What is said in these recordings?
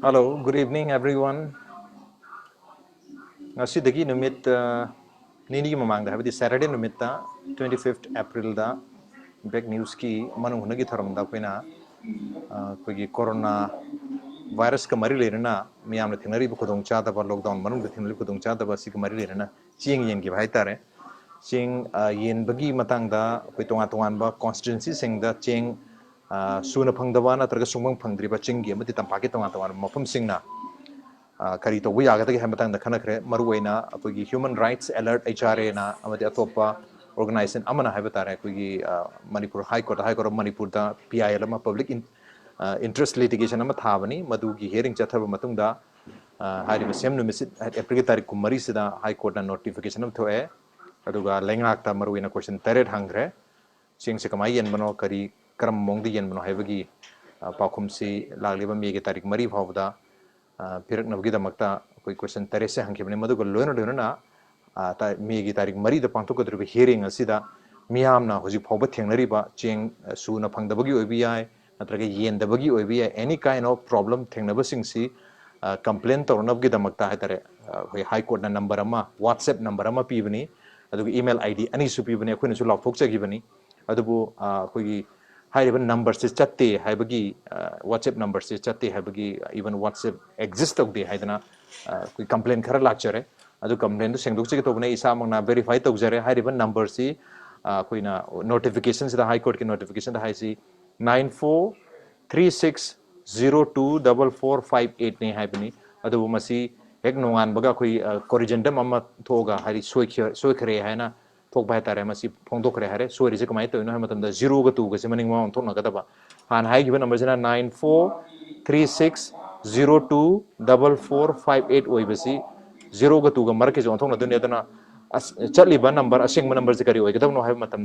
Hello, good evening everyone. Ngasidagi numit nini gi mamang da habidi Saturday numit ta 25th April da back news ki manung hunagi tharam da koina kogi corona virus ka mari lerena miyam na thingnari bu khudong cha da ba lockdown manung da thingnari khudong cha da ba si ka mari lerena ching yen gi bhai tare ching yen bagi matang da koi tonga tongan ba constituency sing da ching suna phangdawa na targa sungmang phangdri ba ching gi amati tampaki tonga tongan mafum sing na kari to wiya gata gi matang da khana khre maruwaina akogi human rights alert HRA na amati atopa organization amana haiba tare akogi manipur high court of manipur da PIL ama public interest litigation ama thabani madu gi hearing chathaba matung da hari sem no misit April tarik kumari sida high court na notification am thoe aduga lengak ta maruwaina question taret hangre sing se kamai yen mano kari karam mongdi yen mano haibagi pakhum si lagliba mi ge tarik mari phawda pirak nabgi da makta koi question tare se hangke bane madu ko loina loina na ta mi gi tarik mari da pangto ko dru hearing asida miyam na hoji phawba thengnari ba cheng su na phangda bagi obi ai natra ge yen da bagi obi ai any kind of problem thengnaba sing si complaint tor nabgi da makta hai tare koi high court na number ama whatsapp number ama pi bani adugo email id ani su pi bani akhoi na su log thok chagi bani adubu koi हाइरिबन number से चत्ते हाइबगी WhatsApp number से चत्ते हाइबगी even WhatsApp exist तक दे हाइदना कोई complain खरा लाचरे अदु कंप्लेन तो सेंगदुक चिके तोबने इसा मंगना वेरीफाई तौजरे हाइरिबन नंबर से कोई ना नोटिफिकेशन से हाई कोर्ट की नोटिफिकेशन दा हाइसी 9436024458 ने हाइबनी अदु मसी एक नोंगान बगा कोई कोरिजेंडम अमा थोगा हाइरि सोइखरे हाइना थोक बाय तारे मसी फोंदोखरे हारे सोरी से कमाई तोइनो है मतलब 0 ग 2 ग से मनिंग माउंट थोना गदबा हान हाई गिवन नंबर जना 9436024458 ओइबसी 0 ग 2 ग मरके जो थोना दुनिया दना चलिबा नंबर असिंग नंबर से करी ओइ गदबनो है मतलब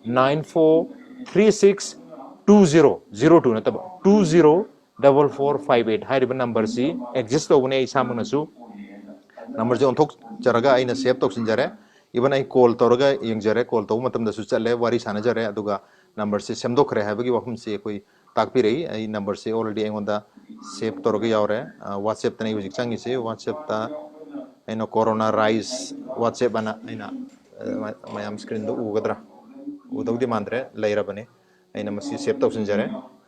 94362002 नतब 204458 हाइरिबा नंबर सी एग्जिस्ट तोबने इसामनसु नंबर जो थोक चरगा आइना सेव तोक्सिनजरे इवन आई कॉल तौरगा यंगजरे कॉल तौ मतम दसु चले वारी सानजरे अदुगा नंबर से सेमदोखरे हाबगी वफम से कोई ताकपि रही आई नंबर से ऑलरेडी एंगोंदा सेव तौरगा यावरे व्हाट्सएप तने हुजिक चांगी से व्हाट्सएप ता एनो कोरोना राइज व्हाट्सएप अना आइना मयाम स्क्रीन दो उगदरा उदौदी मांद्रे लैरबने आइना मसी सेव तौसिनजरे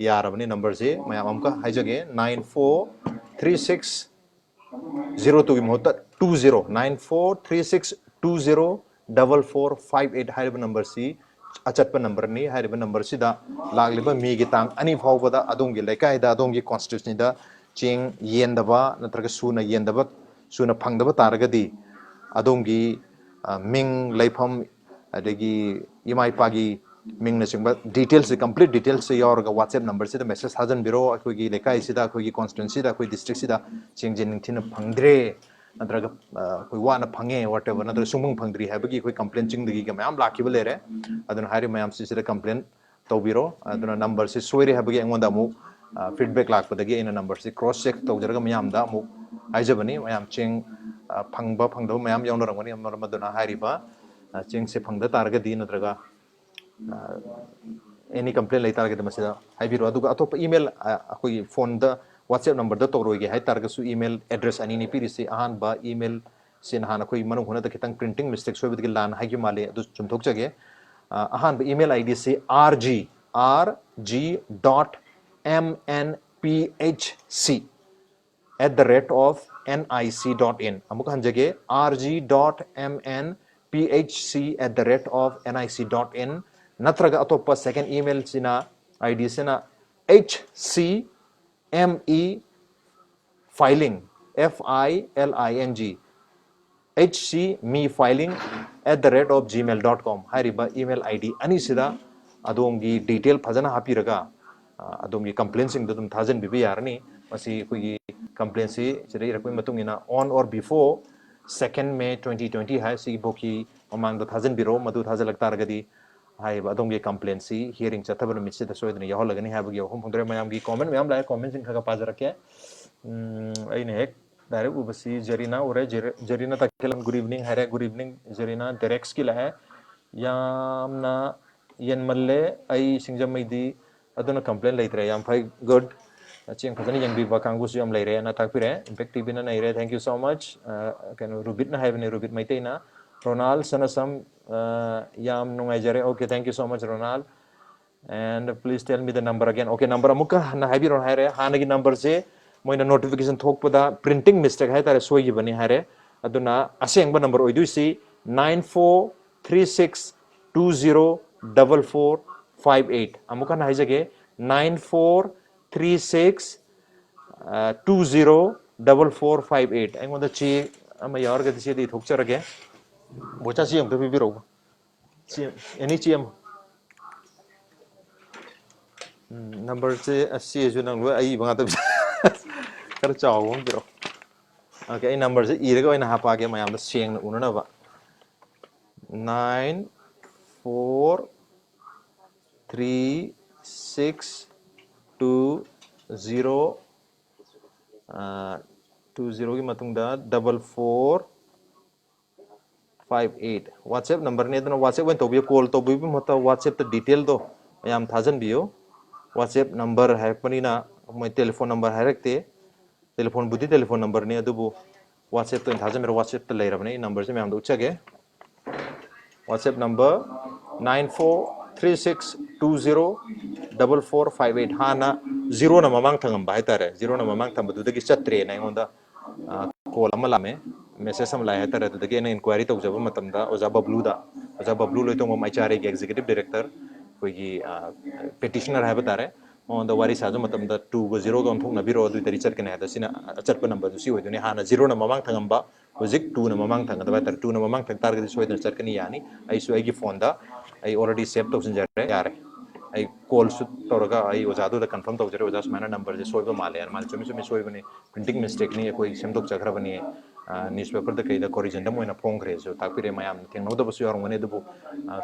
यारबने नंबर से मयाम अमका हाइजगे 943602 की मोहता 209436204458 हाइब नंबर सी अचटप नंबर नि हाइब नंबर सिदा लागलिबा मी गी तांग अनि फावबदा अदोंगी लेकायदा अदोंगी कॉन्स्टिट्यूशन दा चेंग येंदबा नत्रग सुना येंदबा सुना फंगदबा तारगदी अदोंगी Ming लेफम अदगी इमाई Pagi Ming नसिंग details complete details से यार व्हाट्सएप नंबर से मैसेज हाजन बिरो अखोगी लेकाई सिदा अखोगी कॉन्स्टिट्यूंसी दा अखोगी डिस्ट्रिक्ट सिदा चेंग जेनिंग थिन फंगद्रे नत्रग कोई वाना फंगे व्हाटएवर नत्र सुमंग फंगद्री हैबगी कोई कंप्लेन चिंगदगी का मैम लाखिब लेरे अदन हारि मैम सिदा कंप्लेन तौबिरो अदन नंबर से सोइरे हैबगी अंगोंदा मु फीडबैक लाखपदगी इन नंबर से क्रॉस चेक तौजरगा मैम दा मु हाइजबनी ma'am Cheng फंगबा फंगदो ma'am यावनरंगनी Madna हारिबा Cheng से फंगदा तारगदी नत्रगा एनी कंप्लेन लेता रगे मसिदा हाइबिरो अदुगा अतोप ईमेल अखोई फोन दा WhatsApp number दा तौरोगे हाइ तारगसु ईमेल एड्रेस अनि नि पिरिसे अहान बा ईमेल से नहान अखोई मनु होना द खितंग प्रिंटिंग मिस्टेक सोबदगी लान हाइगे माले अदु चुमथोक जगे अहान बा ईमेल आईडी से rg.mnphc@nic.in अमुक हंजगे rg.mnphc@nic.in नत्रगा अतोप सेकंड ईमेल सिना आईडी सिना hcme filing hcmefiling@gmail.com हारिबा ईमेल आईडी अनि सिदा अदोंगी डिटेल फजना हापिरगा अदोंगी कंप्लेन सिंग दम थाजन बिबि यारनी मसी कोई कंप्लेन सी चिरे रकोई मतुंगिना ऑन और बिफोर 2nd May 2020 है सी बोकी ममांग द थाजन बिरो मदु थाजन लगता रगदी हाय अदोंगी कंप्लेन सी हियरिंग चथबन मिसे द सोयदनी यहो लगनी हाबगी होम होंदरे मयाम गी कमेंट मयाम लाय कमेंट सिंग खगा पाजरके आइने हेक डायरेक्ट उबसी जरीना उरे जरीना तकेलम गुड इवनिंग हरे गुड इवनिंग जरीना डायरेक्ट स्किल है यामना यन मल्ले आई सिंगजमैदी अदुना कंप्लेन लेतरे याम फाइ good Chiang Khazani Yang Biba Kangus Yam Lere and Atakpire, Impact TV na Naire, thank you so much. Can Rubit na have any Rubit Maitena, Ronald Sanasam Yam Nungajare, okay, thank you so much, Ronald. And please tell me the number again. Okay, number amuka na habi ron hare hanagi number se moina notification thok pada printing mistake hai tare soi gi bani hare aduna aseng ba number oidu si 9436204458 amuka na haijage 9436204458 aingonda chi ama yar ga dise di thok charage bocha chi am to bibiro chi any chi am number से अस्सी जो नंग आई बंगा तो कर चाव हम बिरो okay number से इरे को इन हापा के मैं हम तो सेंग उन्होंने ना बा 943620 की मतुंग दा 4458 WhatsApp number ने तो WhatsApp वन तो भी कॉल तो भी मतलब WhatsApp तो डिटेल तो मैं हम थाजन बियो WhatsApp number है पनीना मैं टेलीफोन नंबर है रखते टेलीफोन बुद्धि टेलीफोन नंबर ने अदुबो WhatsApp तो थाजा मेरा WhatsApp तो ले रहा बने नंबर से मैं हम दो चगे WhatsApp number 9436204458 हाना 0 ना ममांग थंगम बाय तारे 0 ना ममांग थंब दुदगी चत्रे ना इंगोंदा कॉल अमला में मैसेज हम लाया तारे दुदगी ने इंक्वायरी तो जब मतमदा ओजा बबलू लोय तो मम एचआरए के एग्जीक्यूटिव डायरेक्टर कोई पेटिशनर है बता रहे on the wari sajo matam da 2 go 0 ga thong na biro du tari chat kana da sina chat pa number du si hoiduni hana 0 na mamang thangamba hojik 2 na mamang thang da tar 2 na mamang thang tar ga si hoiduni chat kani yani ai su ai gi phone da ai already save to sin jare yare ai call su toraga ai ojadu da confirm to jare ojas mana number je soiba male yar mal chumi chumi soiba ni printing mistake ni koi sem dok chakhra bani newspaper da kai da correction da moina phone gre so tak pire mayam theng no da bu yarong ne du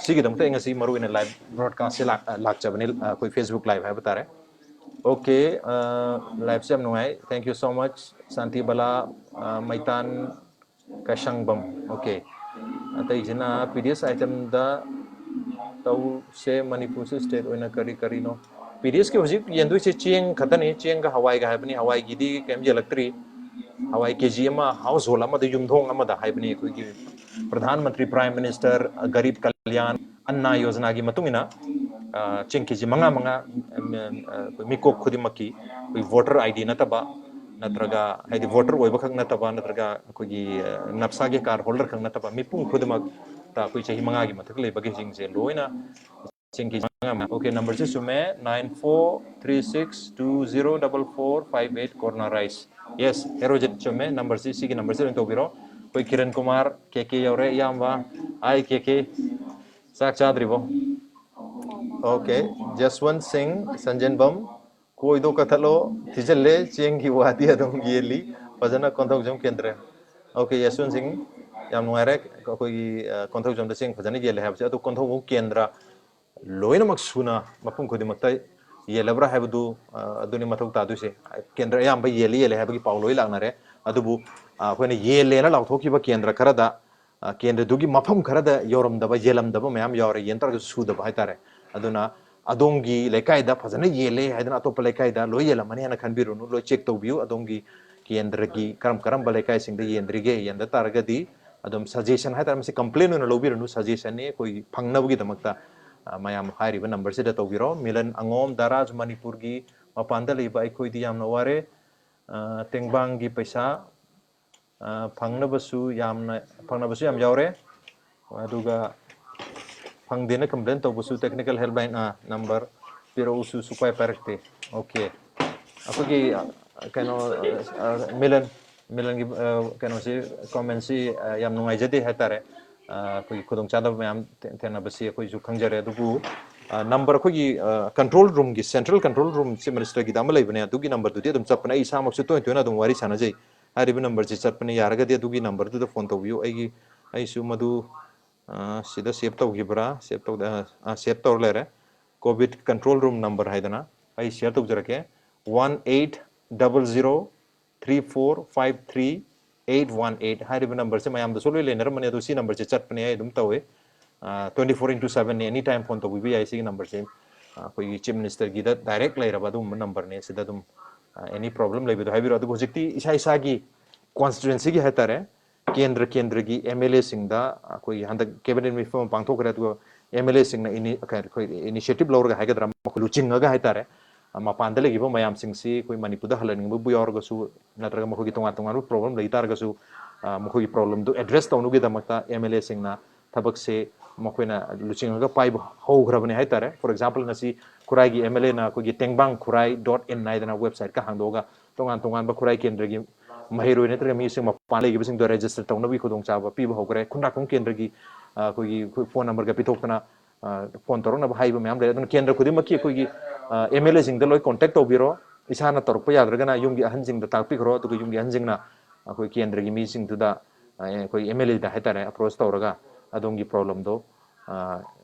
sigi dam ta ngasi maru ina live broadcast se lak chabani koi Facebook live hai bata rahe okay live se am nuai thank you so much Santi Bala Maitan Kashangbam okay atai jina PDS item da tau se Manipur se state oina kari no PDS ke hojik yendu se chieng khatani chieng ga hawai ga habni hawai gi di kem je laktri hawai kg ma household ama da yumdhong ama da haibni ko gi pradhan mantri prime minister garib kalyan anna yojana gi matungina chieng kg manga mikok khudimaki koi voter id na taba natraga haidi voter oiba khak na taba natraga ko gi napsa ge car holder khak na taba mipung khudimak ta koi chahi manga gi mathak le bagi jing je loina chieng kg manga okay number se sume 9436204458 corner rice yes erojet chume number se sigi number se to biro koi Kiran Kumar kk yore yamba ai kk sak chadribo okay Jaswant Singh Sanjan Bam कोई दो कथलो तिजले Cheng की वादी अदम गियली पजना कंथक जम केंद्र okay Yashwant Singh याम नुआरे कोई कंथक जम Cheng पजना गियले है तो कंथक वो केंद्र लोइन मक सुना मपुम खुदी मक्ता ये लबरा है बदु अदुनि मथक तादु से केंद्र याम भाई ये ले है बगी पाउलोई लागना रे अदुबु कोने ये लेना लाउथोकी बा केंद्र खरदा केंद्र दुगी मफम खरदा योरम दबा येलम दबा मैम योरे यंत्र सु दबा है तारे अदुना adongi lekai da phajana yele haidana atop lekai da lo yela mani hana khanbiru no lo check to view adongi kendra gi karam ba lekai sing de yendrige yenda targadi adom suggestion hai taram se complain no lo biru no suggestion ne koi phangna bugi damakta mayam hairi ba number se da to biro milan angom daraj manipur gi mapanda leiba ai koi di yam no ware tengbang gi paisa phangna basu yam yaure aduga Pangdina complaint to busu technical helpline number pero usu sukai parakte okay aku ki kano milan ki kano si comment si yam nungai jadi hatare koi khudong chada yam tena basi koi ju khangjare dubu number ko ki control room ki central control room si minister ki damalai bane du ki number du de dum chapna isa mak su to na dum wari sana jai hari bi number ji chapna yaraga de du ki number du phone to view ai su madu sida save tawgibra save tawr lere covid control room number haidana ai share tawjarake 180034533818 hariba number se mayam da solo lener mane do si number se chat pane ai dum tawe 24/7 any time phone to bi ai si number se koi chief minister gi da direct lai raba dum number ne sida dum any problem lebido haibiro adu hojikti isa isa gi constituency gi hatare kendra gi MLA singda koi handa cabinet reform pangthok kare adu MLA singna ini koi initiative lawrga haigadra makulu chingaga haitare mapanda legibo mayam singsi koi manipur da halaning bu yorga su natraga makoi tonga tonga problem leitar ga su makoi problem do address tawnu gi damakta MLA singna tabak se makoina luchingaga pai ho grabane haitare for example nasi kurai gi MLA na ko gi tengbang kurai.in naidana website ka hangdoga tongan ba kurai kendra gi mahiroi netra mi sing mapan legi bising do register tawna bi khudong chaba pi ho gre khunda kong kendra gi ko gi phone number ga pitokna phone torona ba haiba myam le don kendra khudi makki ko gi MLA sing da loi contact tobiro isana torpa yadraga na yum gi ahan sing da takpi khro to yum gi ahan sing na ko kendra gi mi sing tu da ko MLA da hetare approach tawraga adongi problem do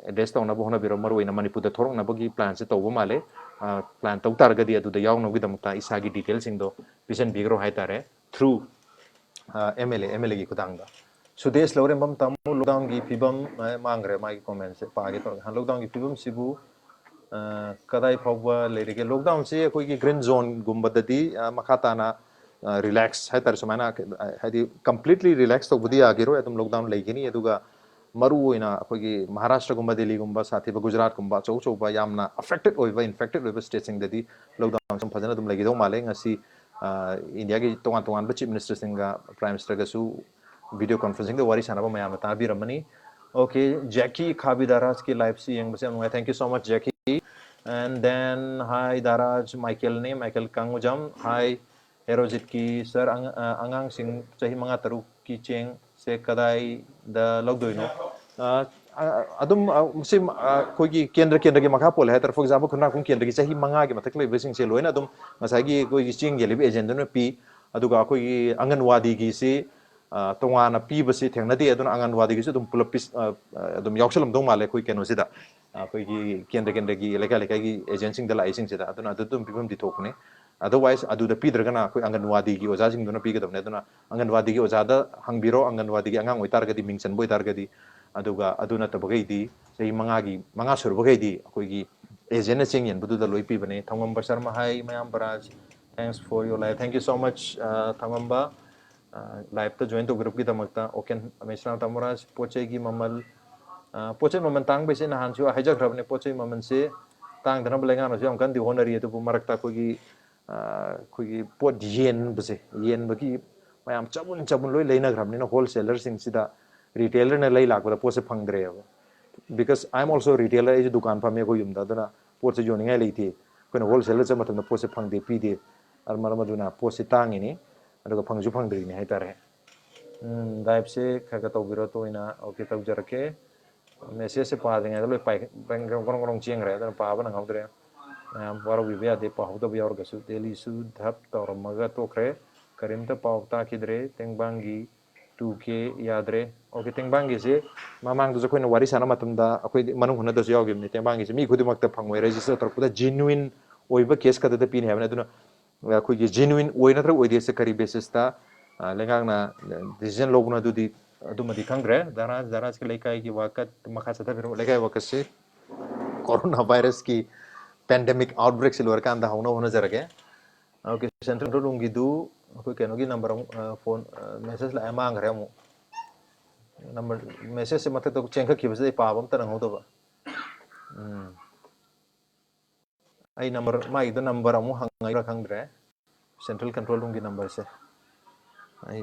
address tawna bo hona biro maroi na manipur da thorong na bogi plan se tawbo male plan taw targa di adu da yaw no gi damta isagi details sing do vision bigro haitare through MLA gi kudang da sudesh lore bam tamu lockdown gi pibam mangre mai comment se pa gi to han lockdown gi pibam sibu kadai phawba lerege lockdown se koi gi green zone gumba dadi makata na relax haitare samana hadi completely relax to budi agiro adum lockdown legini aduga maru oina akogi Maharashtra gumba Delhi gumba sathi ba Gujarat gumba chau chau ba yamna affected oiba infected oiba states sing dadi lockdown sum phajana dum lagi do male ngasi India gi tongan ba chief minister singa prime minister ga su video conferencing de wari sanaba mayam ta bi ramani okay Jackie Khabi Daraj ki live si yang base thank you so much Jackie and then hi Daraj Michael Kangujam hi Herojit ki sir angang sing chahi manga taruk ki cheng se kadai da logdoino adum musim kogi kendra gi makha pol hatar for example khuna kun kendra gi chahi manga gi matak le sing se loina adum masai gi kogi ching gele bi agent no pi aduga kogi anganwadi gi se tongana pi basi thengna di adun anganwadi gi se adum pulap pis adum yaksalam dong male koi keno sida kogi kendra gi leka gi agency da lai sing sida adun adum pibam di thokne otherwise adu da pidragana koi anganwadi gi oja sing dona pi gadamne aduna anganwadi gi oja da hangbiro anganwadi gi angang oitar gadi mingchan boitar gadi aduga aduna tabagai di sei manga sur bagai di koi gi agent na chingyen budu da loi pi bane thangam basar ma hai mayam baraj thanks for your live thank you so much thangamba live to join to group ki damakta okay mesra tamuraj poche gi mamal poche maman tang be se na han chu haja grabne poche maman se tang dana belenga no jam kan di honori to marakta ko gi kogi pot yen bse yen bagi mayam chabun loi leina gramni no wholesaler sing sida retailer na lei lakba pose phangdre because I am also a retailer e dukan pa me ko yumda dana pot se joni ngai leiti ko no wholesaler cha matam pose phangde pi de ar marama duna pose tangi ni aduga phangju phangdri ni haitare daib se khaga to biro to ina okay tab jarake message se pa denga loi pai bang gong chieng re dana pa ba na ngawdre waru bibya de pa hoda biyor gasu Delhi su dhap tor maga to kre karimta pawta kidre tengbangi 2k yadre okay tengbangi se mamang du koina wari sana matumda akoi manung huna da yawgim ni tengbangi se mi khudi makta phangwai register tor puda genuine oiba case ka da pin hebna duna akoi ge genuine oina tra oide se kari basis ta lengang na decision loguna du di adumadi khangre daraj ke lekai ki wakat makha sa biro lekai wakat se corona virus ki pandemic outbreak silver kan da hono jarage okay central room gidu ko keno gi number phone message la amang re mu number message se mate to chengkha ki base pa bam tan hodo ba ai number mai do number amu hangai ra khangre central control room gi number se ai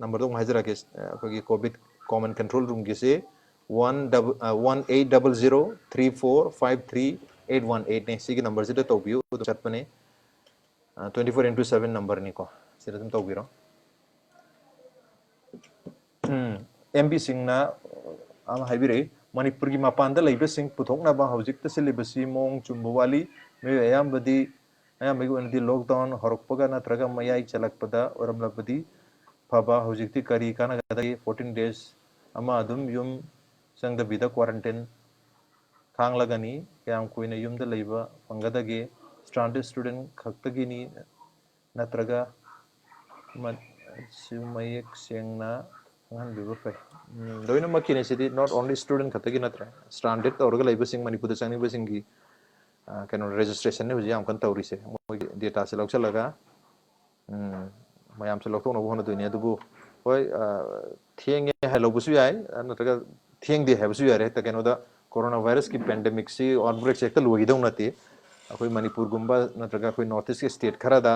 number do hajra ke ko gi covid common control room gi se 1800345388 ne sigi number se to biu to chat pane 24/7 number ni ko sira tum to biro MB sing na am haibire manipur gi mapan da leibe sing puthok na ba hojik ta silibasi mong chumbo wali me ayam badi ayam me gon di lockdown horok paga na traga mayai chalak pada oram labadi phaba hojik ti kari kana ga 14 days ama adum yum sang da bida quarantine khang lagani kyam koina yum da leiba pangada ge stranded student khakta gi ni natraga mat sumayek sengna ngan bibu fai doina makine sidi not only student khata gi natra stranded orga leiba sing manipur da sangni basing gi kano registration ne hujam kan tawri se data से लौचलगा ma'am से लौटों होना दुनिया दुबु होय थियंगे है लोबुसु याय नत्रगा थियंगे है बुसु यारे त केनोदा कोरोना वायरस की पेंडेमिक से आउटब्रेक से एकल लोगी दौं नती अखोई मणिपुर गुम्बा नत्रगा अखोई नॉर्थ ईस्ट के स्टेट खरादा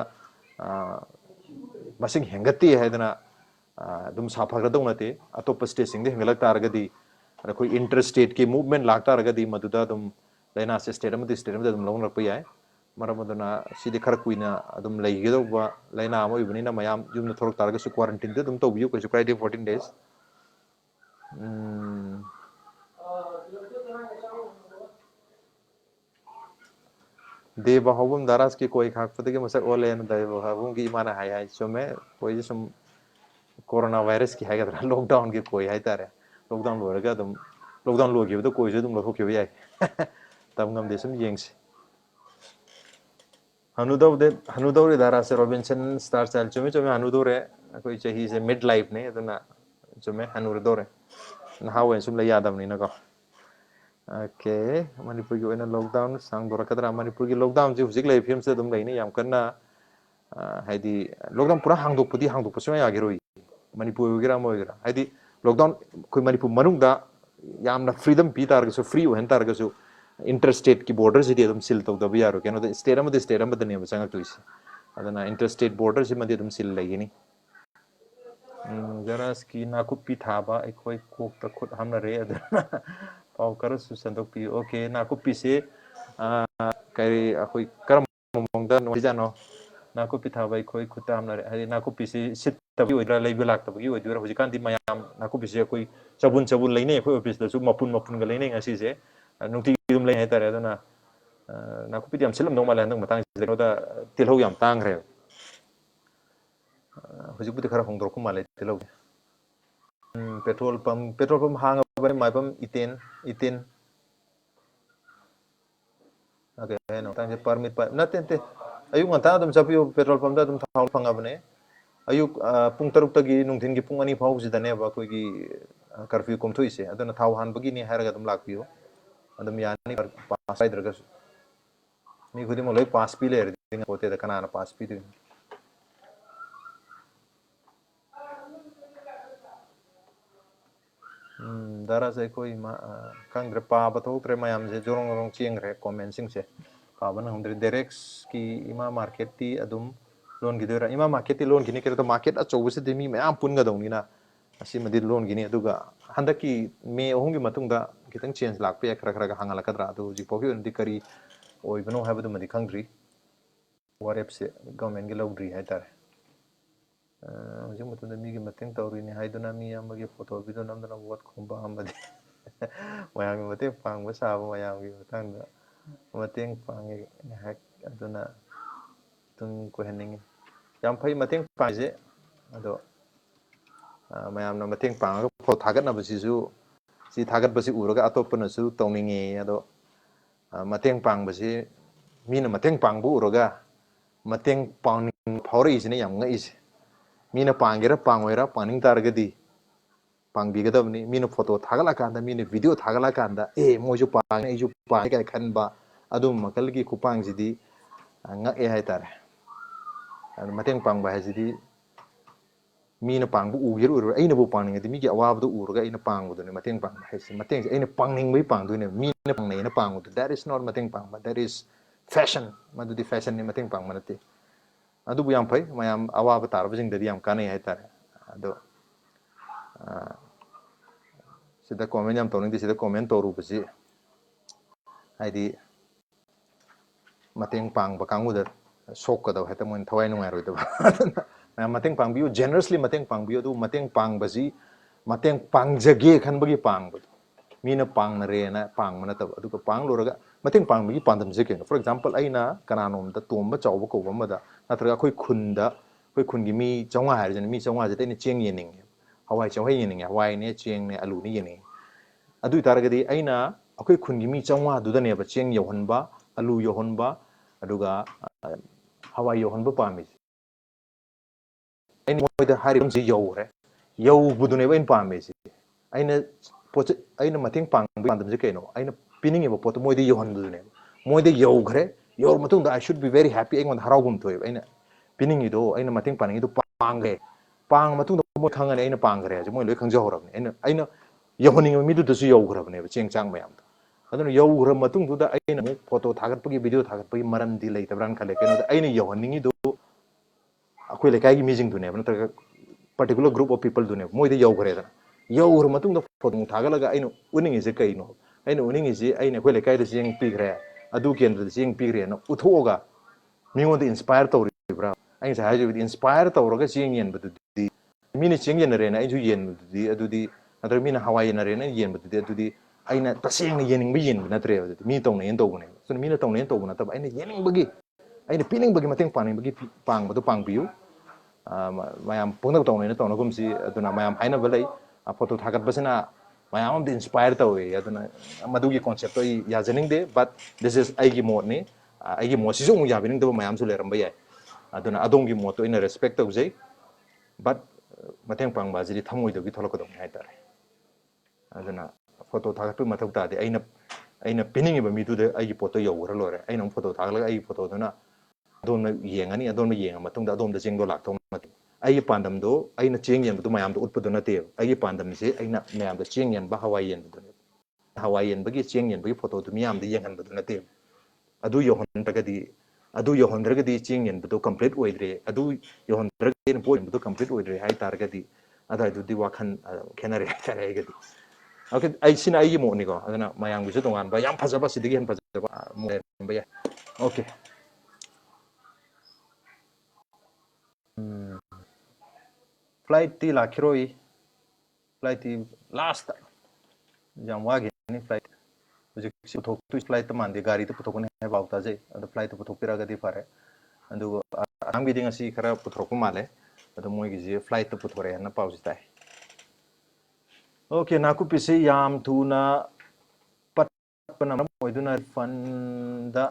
मसिंग हेंगती है दना दुम साफाग्र दौं नती अतोप स्टेट सिंग दे हेंगलक तारगदी अखोई इंटर स्टेट की मूवमेंट लाग तारगदी मदुदा दुम लाइना से स्टेट में दुम लौं रख पाई मरमदना सिदे खर कुइना अदुम लेगेदौबा लाइना अमा इबनिना मयाम जुमना थोरक तारगसु क्वारंटाइन दे दुम तौबियु कैसु क्राइडे 14 days देव हवम दारास की कोई खाक पते के मसक ओलेन देव हवम की माना हाय सोमे कोई सुम कोरोना वायरस की हाय लॉकडाउन की कोई हाय तारे लॉकडाउन लोरगा दुम लॉकडाउन लोगिबदो कोई से दुम लखोकिबो याय तब ngam de sum yengsi हनुदौरे Dara से रॉबिन्सन स्टार स्टाइल चुमे चुमे हनुदौरे कोई चाहिए से मिड लाइफ ने तो ना चुमे हनुदौरे ना हाउ सुम ले यादव नहीं ना को ओके मणिपुर की ओना लॉकडाउन सांग दोरा कदरा मणिपुर की लॉकडाउन जी हुजिक ले फिल्म से तुम लेने याम करना हाइदी लॉकडाउन पूरा हांगदोक पसु या गिरोई मणिपुर वगैरह मोगैरह हाइदी लॉकडाउन कोई मणिपुर मनुंगदा यामना फ्रीडम पी तारगसु फ्री होहन तारगसु इंटरस्टेट की बॉर्डर से दम सिल तौदब यारो केनो स्टेट अमदने चंगक्तुइसे अदना इंटरस्टेट बॉर्डर से मदे दम सिल लेगिनी जरास की नाकुपी थाबा अखोई कोक त खुद हमना रे अदना पाव करसु संदोकपी ओके नाकुपी से करी अखोई करम मोंगदा नोजानो नाकुपी थाबा अखोई खुद हमना रे हरि नाकुपी से सिट तबी ओइद्रा लेबे लाक्तबगी ओइद्रा हुजिकांदी मयाम नाकुपी से अखोई चबुन लेने अखोई ऑफिस दसु मपुन ग लेने ngasi से नुटी दुम ले हाइतारे अदना नाकुपी याम सिलम नो माले नंग मतंग जेनोदा तिलहौ याम तांग्रे हुजिबुति खरा होंदरखु माले तिलहौ पेट्रोल पंप हांग बरे माइपम इटेन ओके नो तांगे परमिट पर नते अयुक ngata दम चपियो पेट्रोल पंप दा दम थाव फंगाबने अयुक पुंग तरुक तगी नुंथिन की पुंग अनि फाव जिदने बा कोई की कर्फ्यू कोमथोइसे अदना थाव हानबगी नि हारगा दम लाकपियो अदम यानी पास आइद्रगस मी खुदी मोले पास पी ले रिंग होते द कनाना पास पी दिन दारा से कोई मा कांग्रे पा बतो त्रे मयाम से जोरंग चेंग रे कमेंट से पावन हमदरे डायरेक्ट्स की इमा मार्केट ती अदुम लोन गिदरा इमा मार्केट ती लोन गिनी के तो मार्केट अचौब से देमी मयाम पुनगा दौनीना असी मदि लोन गिनी अदुगा हंदकी मे ओहंगी मतुंगदा खितंग चेंज लाकपे खरा खरा हांगलकद्रा अदु जी पोगी उनदी करी ओइबनो हाबदु मदि खंग्री वारेप से गवर्नमेंट के लौद्री है तारे हजू मी मतें तौरीने हाइदुना मी अमगे फोटो वीडियो नमदना वोट खुंबा अमदे मयाम मते पांग साब मयाम की मतंग मतें पांगे हैक अदुना तुम को हनिंगे याम फई मतें पाजे अदो मयाम न मतें पांग फो थागत न बसिसु सी थागत बसि उरगा अतोपनसु तौनिंगे अदो मतें पांग बसि मीन मतें पांगबु उरगा मतें पांग फौरे इसने याम ngais mean Pangera पांगोइरा पानिंग तारगदी पांगबिगदबनी mean photo थागला कांदा मीन वीडियो थागला कांदा ए मोजु पांग एजु पांग काय खनबा अदुम मकल की खुपांग जिदी ngak hai tare mateng pangba hajidi मीन पांगबु उगिर उर अइना बु पांग ngadi mi gi awabdu urga aina pangbu ne mateng pang haisi mateng aina pangning bai pangdu ne mean पांग ne pangbu that is not mateng pang but that is fashion madu di fashion ne mateng pang manati adu bu yam phai mayam awaba tarba jing dadi yam kanai hai tare ado sida comment yam tawning di sida comment toru basi haidi mateng pang ba kangu da sok ka da heta mon thawai nungai roi da mateng pang biu generously mateng pang biu du mateng pang basi mateng pang jage khan bagi pang bu mean पांग न रे ना पांग मन तब अदुक पांग लोरगा मतेंग पांग बगी पांदम जेके फॉर एग्जांपल अइना कनानोम द तोंब चावब को बमदा नत्रगा कोई खुंदा कोई खुंगी मी चौंगा हार जन मी चौंगा जते ने चेंग येनिंग हवाई चौंगा येनिंग हवाई ने चेंग ने आलू ने येनिंग अदु तारगदी अइना अखोई खुंगी मी चौंगा दुदने बा चेंग योहनबा आलू योहनबा अदुगा हवाई योहनबा पामी अइन मोइदा हारिम से यौरे यौ बुदुने बइन पामे से अइना अइना मतेंग पांग पांदम जे केनो अइना पिनिंग एबो पोत मोइदे योहन दुने मोइदे यौग्रे ꯌꯧꯔ ꯃꯇꯨꯡꯗ I should be very happy ꯑꯩꯉꯣꯟꯗ ꯍꯔꯥꯎꯒꯨꯝ ꯊꯣꯛꯑꯦꯕ ꯑꯩꯅ ꯄꯤꯅꯤꯡꯉꯤꯗꯣ ꯑꯩꯅ ꯃꯇꯦꯡ ꯄꯥꯡꯅꯤꯡꯉꯤꯗꯣ ꯄꯥꯡꯈ꯭ꯔꯦ ꯄꯥꯡ ꯃꯇꯨꯡꯗ ꯃꯣꯏ ꯈꯪꯉꯅꯤ ꯑꯩꯅ ꯄꯥꯡꯈ꯭ꯔꯦ ꯍꯥꯏꯁꯦ ꯃꯣꯏ ꯂꯣꯏ ꯈꯪꯖꯍꯧꯔꯕꯅꯤ ꯑꯩꯅ ꯌꯧꯍꯟꯅꯤꯡꯕ ꯃꯤꯗꯨꯗꯁꯨ ꯌꯧꯈ꯭ꯔꯕꯅꯦꯕ ꯆꯦꯡ ꯆꯥꯡ ꯃꯌꯥꯝꯗꯣ ꯑꯗꯨꯅ ꯌꯧꯈ꯭ꯔ ꯃꯇꯨꯡꯗꯨꯗ ꯑꯩꯅ ꯑꯃꯨꯛ ꯐꯣꯇꯣ ꯊꯥꯒꯠꯄꯒꯤ ꯚꯤꯗꯤꯑꯣ ꯊꯥꯒꯠꯄꯒꯤ ꯃꯔꯝꯗꯤ ꯂꯩꯇꯕ꯭ꯔꯥꯅ ꯈꯜꯂꯦ ꯀꯩꯅꯣꯗ ꯑꯩꯅ ꯌꯧꯍꯟꯅꯤꯡꯉꯤꯗꯣ ꯑꯩꯈꯣꯏ ꯂꯩꯀꯥꯏꯒꯤ ꯃꯤꯁꯤꯡꯗꯨꯅꯦꯕ ꯅꯠꯇ꯭ꯔꯒ ꯄꯥꯔꯇꯤꯀꯨꯂꯔ ꯒ꯭ꯔꯨꯞ ꯑꯣꯐ ꯄꯤꯄꯜꯗꯨꯅꯦꯕ ꯃꯣꯏꯗ ꯌꯧꯈ꯭ꯔꯦꯗꯅ ꯌꯧꯈ꯭ꯔ ꯃꯇꯨꯡꯗ ꯐꯣꯇꯣ ꯊꯥꯒꯠꯂꯒ ꯑꯩꯅ ꯎꯠꯅꯤꯡꯉꯤꯁꯦ ꯀꯩꯅꯣ ꯑꯩꯅ ꯎꯠꯅꯤꯡꯉꯤꯁꯤ ꯑꯩꯅ ꯑꯩꯈꯣꯏ ꯂꯩꯀꯥꯏꯗ ꯆꯦꯡ ꯄꯤꯈ꯭ꯔꯦ ꯑꯗꯨ ꯀꯦꯟꯗ꯭ꯔꯗ ꯆꯦꯡ ꯄꯤꯈ꯭ꯔꯦꯅ ꯎꯠꯊꯣꯛꯑꯒ ꯃꯤꯉꯣꯟꯗ ꯏꯟꯁꯄꯥꯌꯔ ꯇꯧꯔꯤꯕ꯭ꯔꯥ ꯑꯩ ꯉꯁꯥꯏ ꯍꯥꯏꯖꯕꯗꯤ ꯏꯟꯁꯄꯥꯌꯔ ꯇꯧꯔꯒ ꯆꯦꯡ ꯌꯦꯟꯕꯗꯨꯗꯤ ꯃꯤꯅ ꯆꯦꯡ ꯌꯦꯟꯅꯔꯦꯅ ꯑꯩꯁꯨ ꯌꯦꯟꯕꯗꯨꯗꯤ ꯑꯗꯨꯗꯤ ꯅꯠꯇ꯭ꯔꯒ ꯃꯤꯅ ꯍꯋꯥꯏ ꯌꯦꯟꯅꯔꯦꯅ ꯌꯦꯟꯕꯗꯨꯗꯤ ꯑꯗꯨꯗꯤ ꯑꯩꯅ ꯇꯁꯦꯡꯅ ꯌꯦꯟꯅꯤꯡꯕ ꯌꯦꯟꯕ ꯅꯠꯇ꯭ꯔꯦꯕ ꯑꯗꯨꯗꯤ ꯃꯤ ꯇꯧꯅꯩꯅ ꯇꯧꯕꯅꯦꯕ ꯑꯗꯨꯅ ꯃꯤꯅ ꯇꯧꯅꯩꯅ ꯇꯧꯕ ꯅꯠꯇꯕ ꯑꯩꯅ ꯌꯦꯟꯅꯤꯡꯕꯒꯤ ꯑꯩꯅ ꯄꯤꯅꯤꯡꯕꯒꯤ ꯃꯇꯦꯡ ꯄꯥꯡꯅꯤꯡꯕꯒꯤ ꯄꯥꯡꯕꯗꯣ ꯄꯥꯡꯕꯤꯌꯨ ꯃꯌꯥꯝ ꯄꯨꯡꯇꯧ ꯇꯧꯅꯩꯅ ꯇꯧꯅꯒꯨꯝꯁꯤ ꯑꯗꯨꯅ ꯃꯌꯥꯝ ꯍꯥꯏꯅꯕ ꯂꯩ ꯐꯣꯇꯣ ꯊꯥꯒꯠꯄꯁꯤꯅ ꯃꯌꯥꯝ ꯑꯃꯗ ꯏꯟꯁꯄꯥꯌꯔ ꯇꯧꯋꯤ ꯑꯗꯨꯅ ꯃꯗꯨꯒꯤ ꯀꯣꯟꯁꯦꯞꯇꯣ ꯑꯩ ꯌꯥꯖꯅꯤꯡꯗꯦ ꯕꯠ ꯗꯤꯁ ꯏꯁ ꯑꯩꯒꯤ ꯃꯣꯠꯅꯤ ꯑꯩꯒꯤ ꯃꯣꯠꯁꯤꯁꯨ ꯑꯃꯨꯛ ꯌꯥꯕꯤꯅꯤꯡꯗꯕ ꯃꯌꯥꯝꯁꯨ ꯂꯩꯔꯝꯕ ꯌꯥꯏ ꯑꯗꯨꯅ ꯑꯗꯣꯝꯒꯤ ꯃꯣꯠꯇꯣ ꯑꯩꯅ ꯔꯦꯁꯄꯦꯛ ꯇꯧꯖꯩ ꯕꯠ ꯃꯇꯦꯡ ꯄꯥꯡꯕ ꯑꯁꯤꯗꯤ ꯊꯃꯣꯏꯗꯒꯤ ꯊꯣꯛꯂꯛꯀꯗꯧꯅꯤ ꯍꯥꯏꯇꯥꯔꯦ ꯑꯗꯨꯅ ꯐꯣꯇꯣ ꯊꯥꯒꯠꯄꯒꯤ ꯃꯊꯧ ꯇꯥꯗꯦ ꯑꯩꯅ ꯄꯤꯅꯤꯡꯉꯤꯕ ꯃꯤꯗꯨꯗ ꯑꯩꯒꯤ ꯄꯣꯠꯇꯣ ꯌꯧꯈ꯭ꯔ ꯂꯣꯏꯔꯦ ꯑꯩꯅ ꯑꯃꯨꯛ ꯐꯣꯇꯣ ꯊꯥꯒꯠꯂꯒ ꯑꯩꯒꯤ ꯐꯣꯇꯣꯗꯨꯅ ꯑꯗꯣꯝꯅ ꯌꯦꯡꯉꯅꯤ ꯑꯗꯣꯝꯅ ꯌꯦꯡꯉ ꯃꯇꯨꯡꯗ ꯑꯗꯣꯝꯗ ꯆꯦꯡꯗꯣ ꯂꯥꯛꯇꯧ ꯅꯠꯇꯦ ꯑꯩꯒꯤ ꯄꯥꯟꯗꯝꯗꯣ ꯑꯩꯅ ꯆꯦꯡ ꯌꯦꯟꯕꯗꯣ ꯃꯌꯥꯝꯗ ꯎꯠꯄꯗꯣ ꯅꯠꯇꯦꯕ ꯑꯩꯒꯤ ꯄꯥꯟꯗꯝꯁꯦ ꯑꯩꯅ ꯃꯌꯥꯝꯗ ꯆꯦꯡ ꯌꯦꯟꯕ ꯍꯋꯥꯏ ꯌꯦꯟꯕꯗꯨꯅꯦꯕ ꯍꯋꯥꯏ ꯌꯦꯟꯕꯒꯤ ꯆꯦꯡ ꯌꯦꯟꯕꯒꯤ ꯐꯣꯇꯣꯗꯨ ꯃꯤꯌꯥꯝꯗ ꯌꯦꯡꯍꯟꯕꯗꯨ ꯅꯠꯇꯦꯕ ꯑꯗꯨ ꯌꯧꯍꯟꯗ꯭ꯔꯒꯗꯤ ꯆꯦꯡ ꯌꯦꯟꯕꯗꯣ ꯀꯝꯄ꯭ꯂꯤꯠ ꯑꯣꯏꯗ꯭ꯔꯦ ꯑꯗꯨ ꯌꯧꯍꯟꯗ꯭ꯔꯒꯗꯤ ꯄꯣꯠ ꯌꯦꯟꯕꯗꯣ ꯀꯝꯄ꯭ꯂꯤꯠ ꯑꯣꯏꯗ꯭ꯔꯦ ꯍꯥꯏꯇꯥꯔꯒꯗꯤ ꯑꯗꯨꯋꯥꯏꯗꯨꯗꯤ ꯋꯥꯈꯜ ꯈꯦꯠꯅꯔꯦ ꯍꯥꯏꯇꯥꯔꯦ ꯑꯩꯒꯗꯤ ꯑꯣꯀꯦ ꯑꯩ ꯁꯤꯅ ꯑꯩꯒꯤ ꯃꯣꯠꯅꯤꯀꯣ ꯑꯗꯨꯅ ꯃꯌꯥꯝꯒꯤꯁꯨ ꯇꯣꯉꯥꯟꯕ ꯌꯥꯝ ꯐꯖꯕ ꯁꯤꯗꯒꯤ ꯍꯦꯟꯅ ꯐꯖꯕ ꯂꯩꯔꯝꯕ ꯌꯥꯏ ꯑꯣꯀꯦ ꯐ꯭ꯂꯥꯏꯠꯇꯤ ꯂꯥꯛꯈꯤꯔꯣꯏ ꯐ꯭ꯂꯥꯏꯠꯇꯤ ꯂꯥꯁꯇ ꯌꯥꯝ ꯋꯥꯈꯤꯅꯤ ꯐ꯭ꯂꯥꯏꯠ ꯍꯧꯖꯤꯛꯁꯤ ꯄꯨꯊꯣꯛꯇꯣꯏ ꯐ꯭ꯂꯥꯏꯠꯇ ꯃꯥꯟꯗꯦ ꯒꯥꯔꯤꯗ ꯄꯨꯊꯣꯛꯀꯅꯤ ꯍꯥꯏꯕ ꯄꯥꯎ ꯇꯥꯖꯩ ꯑꯗꯣ ꯐ꯭ꯂꯥꯏꯠꯇ ꯄꯨꯊꯣꯛꯄꯤꯔꯒꯗꯤ ꯐꯔꯦ ꯑꯗꯨꯒ ꯑꯁꯥꯝꯒꯤꯗꯤ ꯉꯁꯤ ꯈꯔ ꯄꯨꯊꯣꯔꯛꯄ ꯃꯥꯜꯂꯦ ꯑꯗꯣ ꯃꯣꯏꯒꯤꯁꯦ ꯐ꯭ꯂꯥꯏꯠꯇ ꯄꯨꯊꯣꯔꯛꯑꯦꯅ ꯄꯥꯎꯁꯤ ꯇꯥꯏ ꯑꯣꯀꯦ ꯅꯥꯀꯨꯞꯄꯤꯁꯤ ꯌꯥꯝ ꯊꯨꯅ ꯄꯠꯄꯅ ꯃꯔꯝ ꯑꯣꯏꯗꯨꯅ ꯐꯟꯗ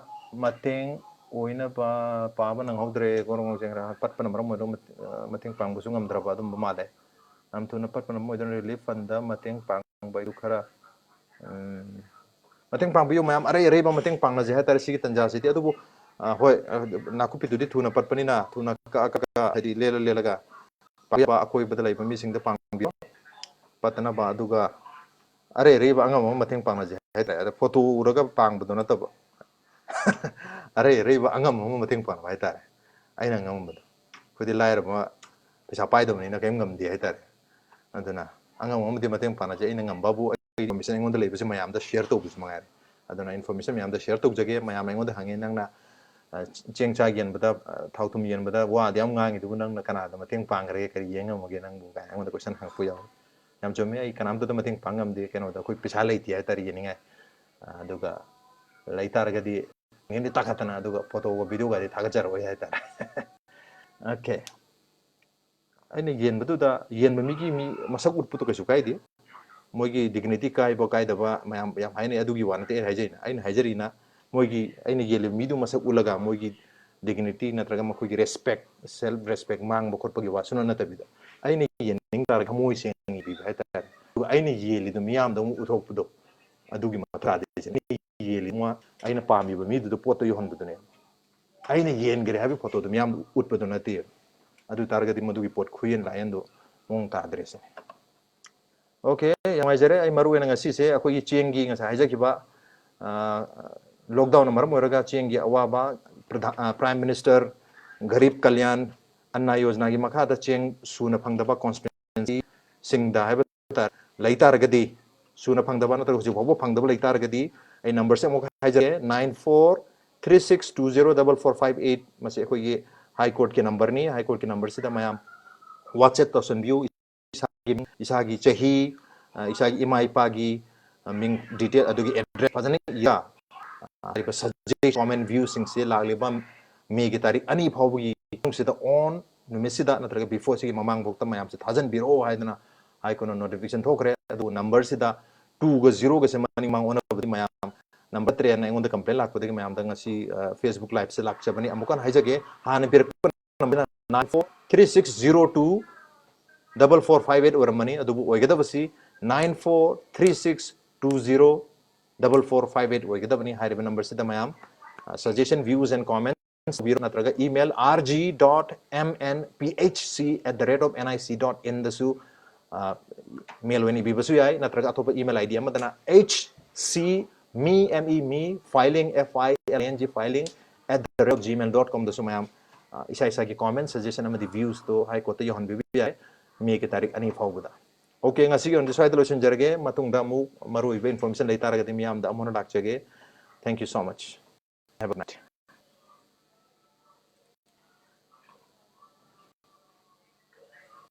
ꯃꯇꯦꯡ ꯑꯣꯏꯅꯕ ꯄꯥꯕ ꯅꯪꯍꯧꯗ꯭ꯔꯦ ꯒꯣꯔꯣꯡ ꯒꯣꯔꯣꯡ ꯄꯠꯄꯅ ꯃꯔꯝ ꯑꯣꯏꯗꯨꯅ ꯃꯇꯦꯡ ꯄꯥꯡꯕꯁꯨ ꯉꯝꯗ꯭ꯔꯕ ꯑꯗꯨꯝꯕ ꯃꯥꯜꯂꯦ ꯌꯥꯝ ꯊꯨꯅ ꯄꯠꯄꯅ ꯃꯔꯝ ꯑꯣꯏꯗꯨꯅ ꯔꯤꯂꯤꯐ ꯐꯟꯗ ꯃꯇꯦꯡ ꯄꯥꯡꯕ ꯑꯗꯨ ꯈꯔ ꯃꯇꯦꯡ ꯄꯥꯡꯕꯤꯌꯨ ꯃꯌꯥꯝ ꯑꯔꯩ ꯑꯔꯩꯕ ꯃꯇꯦꯡ ꯄꯥꯡꯅꯖꯦ ꯍꯥꯏꯇꯥꯔꯦ ꯁꯤꯒꯤ ꯇꯟꯖꯥꯁꯤꯗꯤ ꯑꯗꯨꯕꯨ ꯍꯣꯏ ꯅꯥꯀꯨꯞꯄꯤꯗꯨꯗꯤ ꯊꯨꯅ ꯄꯠꯄꯅꯤꯅ ꯊꯨꯅ ꯀꯛꯑ ꯍꯥꯏꯗꯤ ꯂꯦꯜꯂꯒ ꯑꯀꯣꯏꯕꯗ ꯂꯩꯕ ꯃꯤꯁꯤꯡꯗ ꯄꯥꯡꯕꯤꯌꯨ ꯄꯠꯇꯅꯕ ꯑꯗꯨꯒ ꯑꯔꯩ ꯑꯔꯩꯕ ꯑꯉꯝ ꯑꯃ ꯃꯇꯦꯡ ꯄꯥꯡꯅꯖꯦ ꯍꯥꯏꯇꯥꯔꯦ ꯑꯗ ꯐꯣꯇꯣ ꯎꯔꯒ ꯄꯥꯡꯕꯗꯣ ꯅꯠꯇꯕ ꯑꯔꯩ ꯑꯔꯩꯕ ꯑꯉꯝ ꯑꯃ ꯃꯇꯦꯡ ꯄꯥꯡꯕ ꯍꯥꯏꯇꯥꯔꯦ ꯑꯩꯅ ꯉꯝꯕꯗꯣ ꯑꯩꯈꯣꯏꯗꯤ ꯂꯥꯏꯔꯕ ꯄꯩꯁꯥ ꯄꯥꯏꯗꯕꯅꯤꯅ ꯀꯔꯤꯝ ꯉꯝꯗꯦ ꯍꯥꯏꯇꯥꯔꯦ ꯑꯗꯨꯅ ꯑꯉꯝ ꯑꯃꯗꯤ ꯃꯇꯦꯡ ꯄꯥꯡꯅꯖꯩ ꯑꯩꯅ ꯉꯝꯕꯕꯨ ꯑꯩꯒꯤ ꯃꯤꯁꯟ ꯑꯩꯉꯣꯟꯗ ꯂꯩꯕꯁꯤ ꯃꯌꯥꯝꯗ ꯁꯤꯌꯔ ꯇꯧꯕꯁꯨ ꯃꯉꯥꯏꯔꯦ ꯑꯗꯨꯅ ꯏꯟꯐꯣꯔꯃꯦꯁꯟ ꯃꯌꯥꯝꯗ ꯁꯤꯌꯔ ꯇꯧꯖꯒꯦ ꯃꯌꯥꯝ ꯑꯩꯉꯣꯟꯗ ꯍꯪꯉꯦ ꯅꯪꯅ ꯆꯦꯡ ꯆꯥꯛ ꯌꯦꯟꯕꯗ ꯊꯥꯎ ꯊꯨꯝ ꯌꯦꯟꯕꯗ ꯋꯥꯗꯤ ꯌꯥꯝ ꯉꯥꯡꯉꯤꯗꯨꯕꯨ ꯅꯪꯅ ꯀꯅꯥꯗ ꯃꯇꯦꯡ ꯄꯥꯡꯈ꯭ꯔꯒꯦ ꯀꯔꯤ ꯌꯦꯡꯉꯝꯃꯒꯦ ꯅꯪꯕꯨ ꯀꯥꯏꯅ ꯑꯩꯉꯣꯟꯗ ꯀꯣꯏꯁꯟ ꯍꯪꯉꯛꯄ ꯌꯥꯎꯋꯤ ꯌꯥꯝ ꯆꯨꯝꯃꯦ ꯑꯩ ꯀꯅꯥꯝꯇꯗ ꯃꯇꯦꯡ ꯄꯥꯡ ꯉꯝꯗꯦ ꯀꯩꯅꯣꯗ ꯑꯩꯈꯣꯏ ꯄꯩꯁꯥ ꯂꯩꯇꯦ ꯍꯥꯏꯇꯥꯔꯦ ꯌꯦꯅꯤꯡꯉꯥꯏ ꯑꯗꯨꯒ ꯂꯩꯇꯥꯔꯒꯗꯤ ꯉꯦꯟꯗꯤ ꯇꯥꯈꯠꯇꯅ ꯑꯗꯨꯒ ꯐꯣꯇꯣꯒ ꯚꯤꯗꯤꯑꯣꯒꯗꯤ ꯊꯥꯒꯠꯆꯔꯛꯑꯣꯏ ꯍꯥꯏꯇꯥꯔꯦ ꯑꯣꯀꯦ ꯑꯩꯅ ꯌꯦꯟꯕꯗꯨꯗ ꯌꯦꯟꯕ ꯃꯤꯒꯤ ꯃꯁꯛ ꯎꯠꯄꯗꯣ ꯀꯩꯁꯨ ꯀꯥꯏꯗꯦ ꯃꯣꯏꯒꯤ ꯗꯤꯒꯅꯤꯇꯤ ꯀꯥꯏꯕ ꯀꯥꯏꯗꯕ ꯃꯌꯥꯝ ꯌꯥꯝ ꯍꯥꯏꯅꯩ ꯑꯗꯨꯒꯤ ꯋꯥ ꯅꯠꯇꯦ ꯑꯩꯅ ꯍꯥꯏꯖꯔꯤꯅ ꯃꯣꯏꯒꯤ ꯑꯩꯅ ꯌꯦꯜꯂꯤꯕ ꯃꯤꯗꯨ ꯃꯁꯛ ꯎꯠꯂꯒ ꯃꯣꯏꯒꯤ ꯗꯤꯒꯅꯤꯇꯤ ꯅꯠꯇ꯭ꯔꯒ ꯃꯈꯣꯏꯒꯤ ꯔꯦꯁꯄꯦꯛ ꯁꯦꯜꯐ ꯔꯦꯁꯄꯦꯛ ꯃꯥꯡꯕ ꯈꯣꯠꯄꯒꯤ ꯋꯥꯁꯨꯅ ꯅꯠꯇꯕꯤꯗ ꯑꯩꯅ ꯌꯦꯡꯅꯤꯡ ꯇꯥꯔꯒ ꯊꯃꯣꯏ ꯁꯦꯡꯅ ꯄꯤꯕ ꯍꯥꯏꯇꯥꯔꯦ ꯑꯗꯨꯒ ꯑꯩꯅ ꯌꯦꯜꯂꯤꯗꯣ ꯃꯤꯌꯥꯝꯗ ꯑꯃꯨꯛ ꯎꯠꯊꯣꯛꯄꯗꯣ ꯑꯗꯨꯒꯤ ꯌꯦꯜꯂꯤ ꯑꯩꯅ ꯄꯥꯝꯃꯤꯕ ꯃꯤꯗꯨꯗ ꯄꯣꯠꯇꯣ ꯌꯧꯍꯟꯕꯗꯨꯅꯦ ꯑꯩꯅ ꯌꯦꯟꯈ꯭ꯔꯦ ꯍꯥꯏꯕꯒꯤ ꯐꯣꯇꯣꯗꯣ ꯃꯤꯌꯥꯝ ꯎꯠꯄꯗꯣ ꯅꯠꯇꯦꯕ ꯑꯗꯨ ꯇꯥꯔꯒꯗꯤ ꯃꯗꯨꯒꯤ ꯄꯣꯠ ꯈꯨꯌꯦꯟ ꯂꯥꯛꯌꯦꯟꯗꯣ ꯃꯑꯣꯡ ꯇꯥꯗ꯭ꯔꯦꯁꯦ ꯑꯣꯀꯦ ꯌꯥꯝ ꯅꯨꯡꯉꯥꯏꯖꯔꯦ ꯑꯩ ꯃꯔꯨ ꯑꯣꯏꯅ ꯉꯁꯤꯁꯦ ꯑꯩꯈꯣꯏꯒꯤ ꯆꯦꯡꯒꯤ ꯉꯁꯥꯏ ꯍꯥꯏꯖꯈꯤꯕ ꯂꯣꯛꯗꯥꯎꯟꯅ ꯃꯔꯝ ꯑꯣꯏꯔꯒ ꯆꯦꯡꯒꯤ ꯑꯋꯥꯕ ꯄ꯭ꯔꯥꯏꯝ ꯃꯤꯅꯤꯁꯇꯔ ꯒꯔꯤꯕ ꯀꯜꯌꯥꯟ ꯑꯟꯅ ꯌꯣꯖꯅꯥꯒꯤ ꯃꯈꯥꯗ ꯆꯦꯡ ꯁꯨꯅ ꯐꯪꯗꯕ ꯀꯣꯟꯁꯇꯤꯇꯨꯋꯦꯟꯁꯤꯁꯤꯡꯗ ꯍꯥꯏꯕ ꯇꯥꯔꯦ ꯂꯩꯇꯥꯔꯒꯗꯤ ꯁꯨꯅ ꯐꯪꯗꯕ ꯅꯠꯇ꯭ꯔꯒ ꯍꯧꯖꯤꯛ ꯐꯥꯎꯕ ꯐꯪꯗꯕ ꯂꯩꯇꯥꯔꯒꯗꯤ ꯑꯩ ꯅꯝꯕꯔꯁꯦ ꯑꯃꯨꯛ ꯍꯥꯏꯖꯒꯦ 9436204458 ꯃꯁꯤ ꯑꯩꯈꯣꯏꯒꯤ ꯍꯥꯏ ꯀꯣꯔꯠꯀꯤ ꯅꯝꯕꯔꯅꯤ ꯍꯥꯏ ꯀꯣꯔꯠꯀꯤ ꯅꯝꯕꯔꯁꯤꯗ ꯃꯌꯥꯝ ꯋꯥꯆꯦꯞ ꯇꯧꯁꯟꯕꯤꯌꯨ ꯏꯁꯥꯒꯤ ꯆꯍꯤ ꯏꯁꯥꯒꯤ ꯏꯃꯥ ꯏꯄꯥꯒꯤ ꯃꯤꯡ ꯗꯤꯇꯦꯜ ꯑꯗꯨꯒꯤ ꯑꯦꯗ꯭ꯔꯦꯁ ꯐꯖꯅ ꯍꯥꯏꯔꯤꯕ ꯁꯕꯖꯦꯛ ꯀꯣꯃꯦꯟ ꯚ꯭ꯌꯨꯁꯤꯡꯁꯦ ꯂꯥꯛꯂꯤꯕ ꯃꯦꯒꯤ ꯇꯥꯔꯤꯛ 2 ꯐꯥꯎꯕꯒꯤ ꯃꯅꯨꯡꯁꯤꯗ ꯑꯣꯟ ꯅꯨꯃꯤꯠꯁꯤꯗ ꯅꯠꯇ꯭ꯔꯒ ꯕꯤꯐꯣꯔꯁꯤꯒꯤ ꯃꯃꯥꯡꯐꯥꯎꯗ ꯃꯌꯥꯝꯁꯦ ꯊꯥꯖꯟꯕꯤꯔꯛꯑꯣ ꯍꯥꯏꯗꯅ ꯍꯥꯏ ꯀꯣꯔꯠꯅ ꯅꯣꯇꯤꯐꯤꯀꯦꯁꯟ ꯊꯣꯛꯈ꯭ꯔꯦ ꯑꯗꯨꯒ ꯅꯝꯕꯔꯁꯤꯗ 2ꯒ 0ꯒꯁꯦ ꯃꯅꯤꯡ ꯃꯥꯡ ꯑꯣꯟꯅꯕꯗꯤ ꯃꯌꯥꯝ ꯅꯝꯕꯔ 3 ꯑꯩꯉꯣꯟꯗ ꯀꯝꯄ꯭ꯂꯦꯟ ꯂꯥꯛꯄꯗꯒꯤ ꯃꯌꯥꯝꯗ ꯉꯁꯤ ꯐꯦꯁꯕꯨꯛ ꯂꯥꯏꯚꯁꯦ ꯂꯥꯛꯆꯕꯅꯤ ꯑꯃꯨꯛꯀ ꯍꯥꯏꯖꯒꯦ ꯍꯥꯟꯅ ꯄꯤꯔꯛꯄ ꯅꯝꯕꯔ 9436024458 ꯑꯣꯏꯔꯝꯃꯅꯤ ꯑꯗꯨꯕꯨ ꯑꯣꯏꯒꯗꯕꯁꯤ 9436204458 ꯑꯣꯏꯒꯗꯕꯅꯤ ꯍꯥꯏꯔꯤꯕ ꯅꯝꯕꯔꯁꯤꯗ ꯃꯌꯥꯝ suggestion, views, and comments. Natraga email rg.mnphc@nic.in dasu mail weni bibasu yai natraga atopa email id amadana hc me me filing filing @gmail.com dasu mayam isa isa ki comment suggestion amadi views to hai kota yohan bibi yai me ke tarik ani fawbuda. Okay, ngasi yon diswai talo jarge matungda mu maru ibe information lay taraga miyam da amona lakchage. Thank you so much. Have a good night.